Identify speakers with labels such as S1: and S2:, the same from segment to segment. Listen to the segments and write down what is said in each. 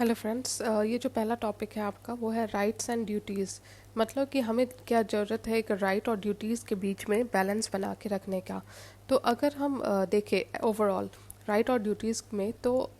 S1: Hello friends, ये जो पहला टॉपिक है आपका वो है राइट्स एंड ड्यूटीज़। मतलब कि हमें क्या ज़रूरत है एक राइट और ड्यूटीज़ के बीच में बैलेंस बना के रखने का। तो अगर हम देखें ओवरऑल राइट और ड्यूटीज़ में, तो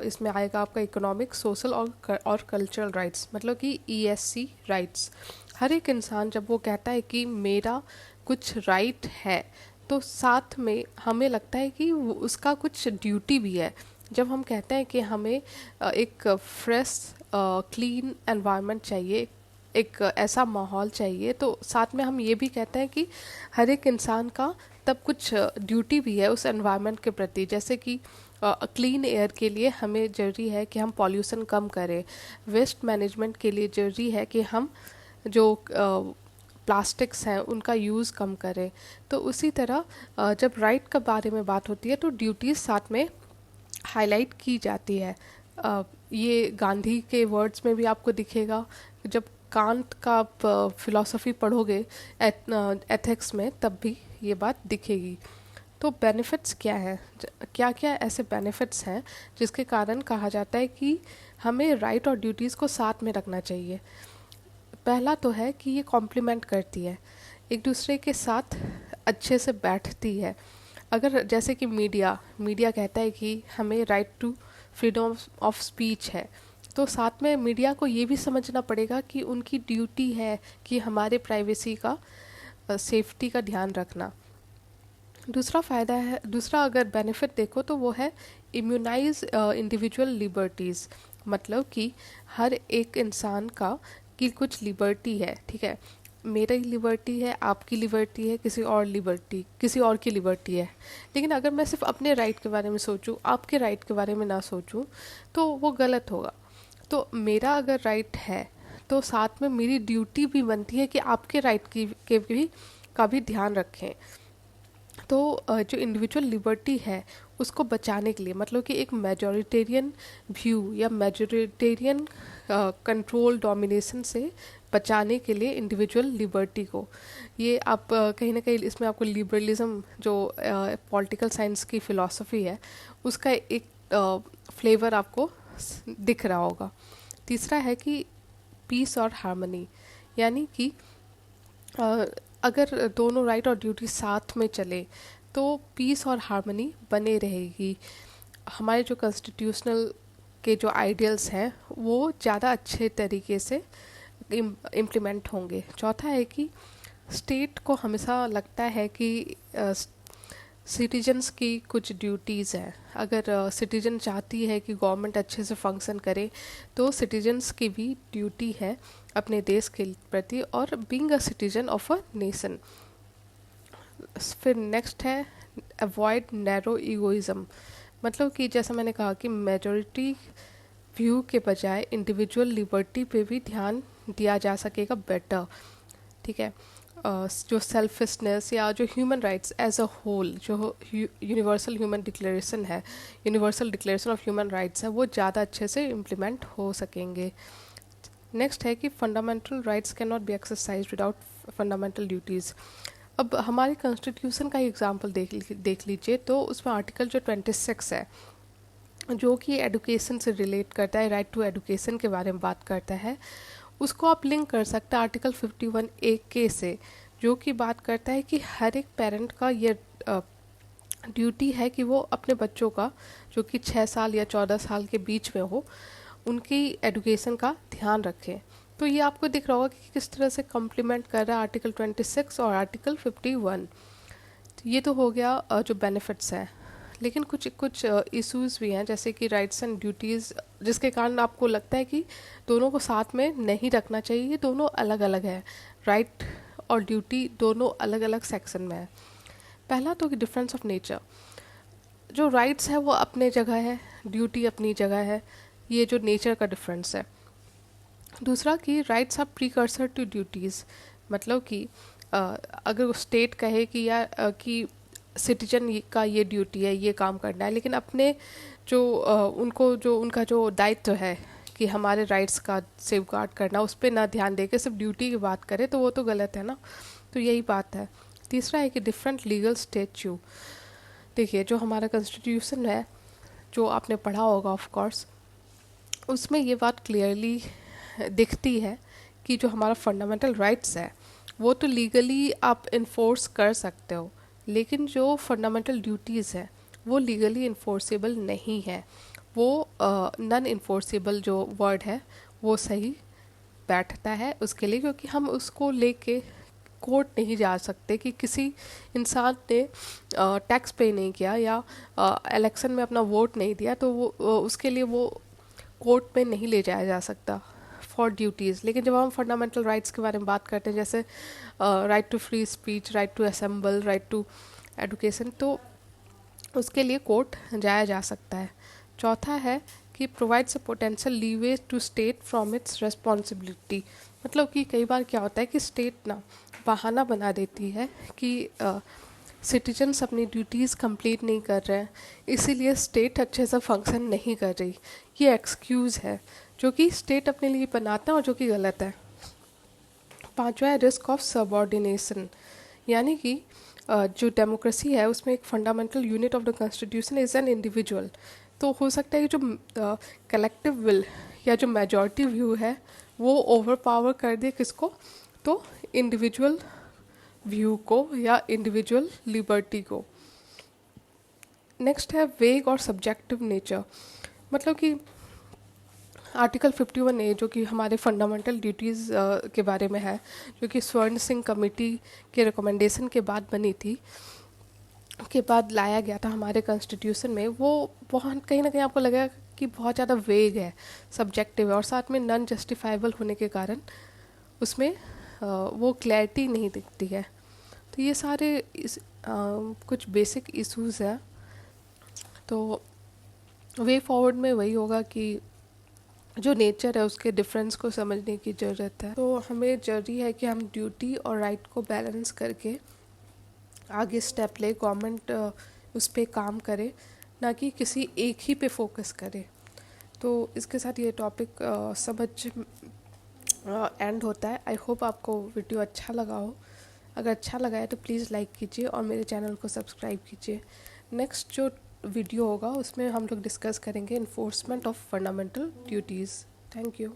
S1: इसमें आएगा आपका इकोनॉमिक, सोशल और कल्चरल राइट्स, मतलब कि ईएससी राइट्स। हर एक इंसान जब वो कहता है कि मेरा कुछ राइट है, तो साथ में हमें लगता है कि उसका कुछ ड्यूटी भी है। जब हम कहते हैं कि हमें एक फ्रेश क्लीन एनवायरनमेंट चाहिए, एक ऐसा माहौल चाहिए, तो साथ में हम ये भी कहते हैं कि हर एक इंसान का तब कुछ ड्यूटी भी है उस एनवायरनमेंट के प्रति। जैसे कि क्लीन एयर के लिए हमें ज़रूरी है कि हम पॉल्यूशन कम करें। वेस्ट मैनेजमेंट के लिए ज़रूरी है कि हम जो प्लास्टिक्स हैं उनका यूज़ कम करें। तो उसी तरह जब राइट के बारे में बात होती है तो ड्यूटीज़ साथ में हाईलाइट की जाती है। ये गांधी के वर्ड्स में भी आपको दिखेगा। जब कांट का आप फिलॉसफी पढ़ोगे एथिक्स में, तब भी ये बात दिखेगी। तो बेनिफिट्स क्या है, क्या क्या ऐसे बेनिफिट्स हैं जिसके कारण कहा जाता है कि हमें राइट और ड्यूटीज़ को साथ में रखना चाहिए। पहला तो है कि ये कॉम्प्लीमेंट करती है, एक दूसरे के साथ अच्छे से बैठती है। अगर जैसे कि मीडिया कहता है कि हमें right to freedom of speech है, तो साथ में मीडिया को ये भी समझना पड़ेगा कि उनकी ड्यूटी है कि हमारे प्राइवेसी का, सेफ्टी का ध्यान रखना। दूसरा फ़ायदा है, दूसरा अगर बेनिफिट देखो तो वो है इम्यूनाइज इंडिविजुअल लिबर्टीज़। मतलब कि हर एक इंसान का की कुछ लिबर्टी है, ठीक है। मेरी लिबर्टी है, आपकी लिबर्टी है, किसी और की लिबर्टी है। लेकिन अगर मैं सिर्फ अपने राइट के बारे में सोचूं, आपके राइट के बारे में ना सोचूं, तो वो गलत होगा। तो मेरा अगर राइट है, तो साथ में मेरी ड्यूटी भी बनती है कि आपके राइट के भी का भी ध्यान रखें। तो जो इंडिविजुअल लिबर्टी है उसको बचाने के लिए, मतलब कि एक मेजॉरिटेरियन व्यू या मेजॉरिटेरियन कंट्रोल डोमिनेशन से बचाने के लिए इंडिविजुअल लिबर्टी को, ये आप कहीं ना कहीं इसमें आपको लिबरलिज्म जो पॉलिटिकल साइंस की फिलॉसफी है उसका एक फ्लेवर आपको दिख रहा होगा। तीसरा है कि पीस और हार्मनी, यानी कि अ, अगर दोनों राइट और ड्यूटी साथ में चले तो पीस और हार्मनी बने रहेगी। हमारे जो कॉन्स्टिट्यूशनल के जो आइडियल्स हैं वो ज़्यादा अच्छे तरीके से इम्प्लीमेंट होंगे। चौथा है कि स्टेट को हमेशा लगता है कि सिटीजन्स की कुछ ड्यूटीज़ हैं। अगर सिटीजन चाहती है कि गवर्नमेंट अच्छे से फंक्शन करे, तो सिटीजन्स की भी ड्यूटी है अपने देश के प्रति और being a citizen of a nation. फिर नेक्स्ट है अवॉइड नैरो ईगोइज्म। मतलब कि जैसा मैंने कहा कि मेजॉरिटी व्यू के बजाय इंडिविजुअल लिबर्टी पे भी ध्यान दिया जा सकेगा बेटर, ठीक है। जो सेल्फिशनेस या जो human rights as a whole, जो universal declaration of human rights है, वो ज़्यादा अच्छे से इम्प्लीमेंट हो सकेंगे। नेक्स्ट है कि fundamental rights can not be exercise without fundamental duties. अब हमारे कॉन्स्टिट्यूशन का एग्जाम्पल देख लीजिए, तो उसमें आर्टिकल जो 26 है, जो कि एडुकेशन से रिलेट करता है, राइट टू एडुकेशन के बारे में बात करता है, उसको आप लिंक कर सकते हैं आर्टिकल 51A से, जो कि बात करता है कि हर एक पेरेंट का ये ड्यूटी है कि वो अपने बच्चों का, जो कि 6 साल या 14 साल के बीच में हो, उनकी एडुकेशन का ध्यान रखें। तो ये आपको दिख रहा होगा कि किस तरह से कम्प्लीमेंट कर रहा है आर्टिकल 26 और आर्टिकल 51। तो ये तो हो गया जो बेनिफिट्स हैं। लेकिन कुछ कुछ इश्यूज भी हैं, जैसे कि राइट्स एंड ड्यूटीज़, जिसके कारण आपको लगता है कि दोनों को साथ में नहीं रखना चाहिए, ये दोनों अलग अलग है। राइट और ड्यूटी दोनों अलग अलग सेक्शन में है। पहला तो डिफरेंस ऑफ नेचर, जो राइट्स है वो अपने जगह है, ड्यूटी अपनी जगह है, ये जो नेचर का डिफरेंस है। दूसरा कि rights are precursor to duties. मतलब कि अगर स्टेट कहे कि कि सिटीजन का ये ड्यूटी है, ये काम करना है, लेकिन अपने जो उनको जो उनका जो दायित्व है कि हमारे राइट्स का सेव गार्ड करना, उस पर ना ध्यान दे के सिर्फ ड्यूटी की बात करे, तो वो तो गलत है ना। तो यही बात है। तीसरा है कि डिफरेंट लीगल स्टेच्यू। देखिए, जो हमारा कॉन्स्टिट्यूशन है, जो आपने पढ़ा होगा ऑफ कोर्स, उसमें ये बात क्लियरली दिखती है कि जो हमारा फंडामेंटल राइट्स है वो तो लीगली आप इन्फोर्स कर सकते हो, लेकिन जो फंडामेंटल ड्यूटीज़ है वो लीगली इन्फोर्सेबल नहीं है। वो नॉन इन्फोर्सेबल जो वर्ड है वो सही बैठता है उसके लिए, क्योंकि हम उसको लेके कोर्ट नहीं जा सकते कि किसी इंसान ने टैक्स पे नहीं किया या इलेक्शन में अपना वोट नहीं दिया तो वो उसके लिए वो कोर्ट में नहीं ले जाया जा सकता फॉर ड्यूटीज़। लेकिन जब हम फंडामेंटल राइट्स के बारे में बात करते हैं, जैसे right to free speech, right to assemble, right to education, तो उसके लिए कोर्ट जाया जा सकता है। चौथा है कि provides a potential leeway to state from its responsibility. मतलब कि कई बार क्या होता है कि स्टेट ना बहाना बना देती है कि सिटीजन्स अपनी ड्यूटीज़ कंप्लीट नहीं कर रहे हैं, इसीलिए स्टेट अच्छे से फंक्शन नहीं कर रही। ये एक्सक्यूज़ है जो कि स्टेट अपने लिए बनाता है और जो कि गलत है। पांचवा है रिस्क ऑफ सबऑर्डिनेशन, यानी कि जो डेमोक्रेसी है उसमें एक fundamental unit of the constitution is an individual. तो हो सकता है कि जो कलेक्टिव विल या जो मेजॉरिटी व्यू है वो ओवर पावर कर दे किसको, तो इंडिविजुअल व्यू को या इंडिविजुअल लिबर्टी को। नेक्स्ट है वेग और सब्जेक्टिव नेचर। मतलब कि आर्टिकल 51A जो कि हमारे फंडामेंटल ड्यूटीज़ के बारे में है, जो कि स्वर्ण सिंह कमेटी के रिकमेंडेशन के बाद बनी थी, के बाद लाया गया था हमारे कॉन्स्टिट्यूशन में, वो बहुत कहीं ना कहीं आपको लगेगा कि बहुत ज़्यादा वेग है, सब्जेक्टिव है और साथ में नॉन जस्टिफाइबल होने के कारण उसमें वो क्लैरिटी नहीं दिखती है। तो ये सारे कुछ बेसिक इश्यूज हैं। तो वे फॉरवर्ड में वही होगा कि जो नेचर है उसके डिफरेंस को समझने की ज़रूरत है। तो हमें ज़रूरी है कि हम ड्यूटी और राइट को बैलेंस करके आगे स्टेप ले, गवर्नमेंट उस पर काम करे, ना कि किसी एक ही पे फोकस करे। तो इसके साथ ये टॉपिक समझ एंड होता है। आई होप आपको वीडियो अच्छा लगा हो। अगर अच्छा लगा है तो प्लीज़ लाइक कीजिए और मेरे चैनल को सब्सक्राइब कीजिए। नेक्स्ट जो वीडियो होगा उसमें हम लोग डिस्कस करेंगे enforcement of fundamental duties. Thank you.